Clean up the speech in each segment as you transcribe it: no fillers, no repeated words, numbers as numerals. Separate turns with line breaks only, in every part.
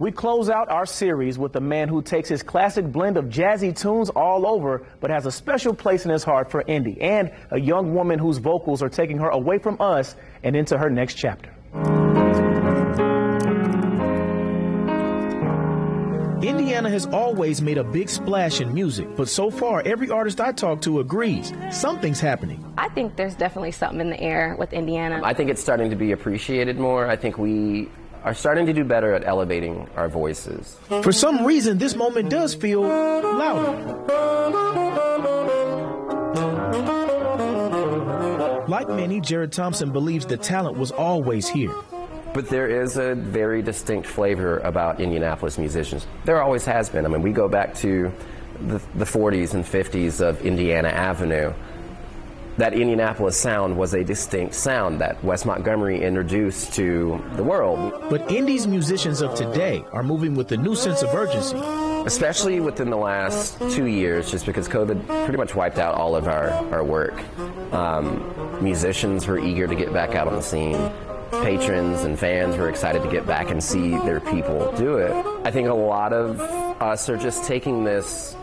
We close out our series with a man who takes his classic blend of jazzy tunes all over, but has a special place in his heart for indie, and a young woman whose vocals are taking her away from us and into her next chapter. Indiana has always made a big splash in music, but so far every artist I talk to agrees something's happening.
I think there's definitely something in the air with Indiana. I think it's starting to be appreciated more. I think we are starting to do better at elevating our voices.
For some reason, this moment does feel louder. Like many, Jared Thompson believes the talent was always here.
But there is a very distinct flavor about Indianapolis musicians. There always has been. I mean, we go back to the 40s and 50s of Indiana Avenue. That Indianapolis sound was a distinct sound that Wes Montgomery introduced to the world.
But Indie's musicians of today are moving with a new sense of urgency.
Especially within the last 2 years, just because COVID pretty much wiped out all of our work. Musicians were eager to get back out on the scene. Patrons and fans were excited to get back and see their people do it. I think a lot of us are just taking this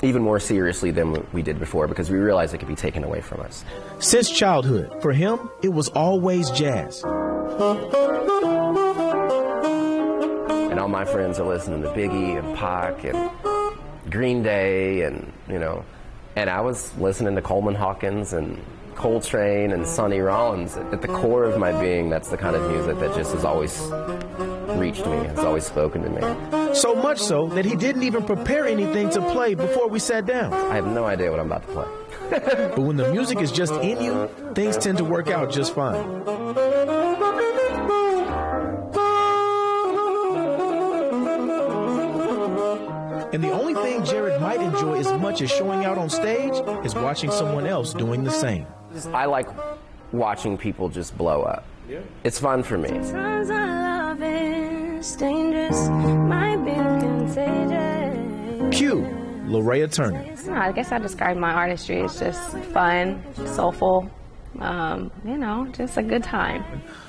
even more seriously than we did before, because we realize it could be taken away from us.
Since childhood, for him, it was always jazz.
And all my friends are listening to Biggie and Pac and Green Day and, and I was listening to Coleman Hawkins and Coltrane and Sonny Rollins. At the core of my being, that's the kind of music that just has always reached me, has always spoken to me.
So much so that he didn't even prepare anything to play before we sat down.
I have no idea what I'm about to play.
But when the music is just in you, things tend to work out just fine. And the only thing Jared might enjoy as much as showing out on stage is watching someone else doing the same.
I like watching people just blow up. Yeah. It's fun for me.
Sometimes I love it. It's dangerous, might be contagious.
Cue Larea Turner.
I guess I describe my artistry as just fun, soulful, just a good time.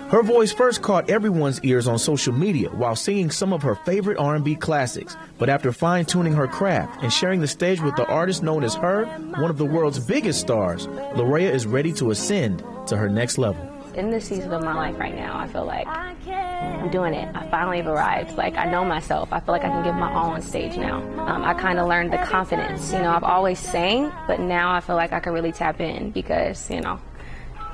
Her voice first caught everyone's ears on social media while singing some of her favorite R&B classics. But after fine-tuning her craft and sharing the stage with the artist known as her, one of the world's biggest stars, Larea is ready to ascend to her next level.
In this season of my life right now, I feel like I'm doing it. I finally have arrived. Like, I know myself. I feel like I can give my all on stage now. I kind of learned the confidence. I've always sang, but now I feel like I can really tap in because, I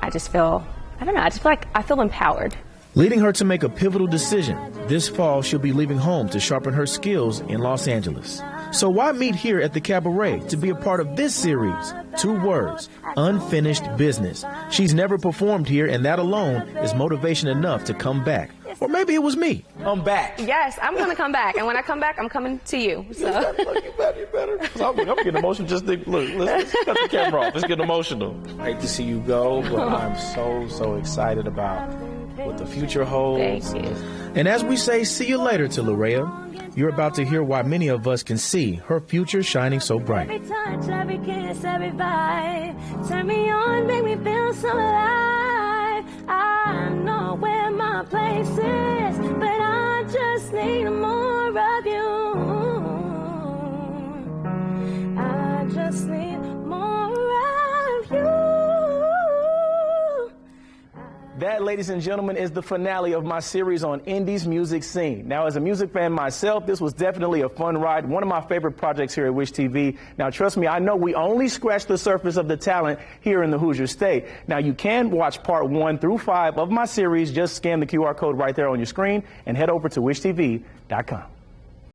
just feel, I feel like I feel empowered.
Leading her to make a pivotal decision. This fall, she'll be leaving home to sharpen her skills in Los Angeles. So why meet here at the Cabaret to be a part of this series? 2 words, unfinished business. She's never performed here, and that alone is motivation enough to come back. Or maybe it was me. I'm back.
Yes, I'm going to come back. And when I come back, I'm coming to you. So.
You better. I'm getting emotional. Just think, look, let's cut the camera off. Let's get emotional. I hate to see you go, but I'm so excited about what the future holds.
Thank you.
And as we say, see you later to Larea, you're about to hear why many of us can see her future shining so bright.
Every touch, every kiss, every vibe, turn me on, make me feel so alive. I know where my place is, but I just need more of you. I just need more of you.
That, ladies and gentlemen, is the finale of my series on Indie's music scene. Now, as a music fan myself, this was definitely a fun ride, one of my favorite projects here at Wish TV. Now, trust me, I know we only scratched the surface of the talent here in the Hoosier State. Now, you can watch part 1 through 5 of my series. Just scan the QR code right there on your screen and head over to wishtv.com.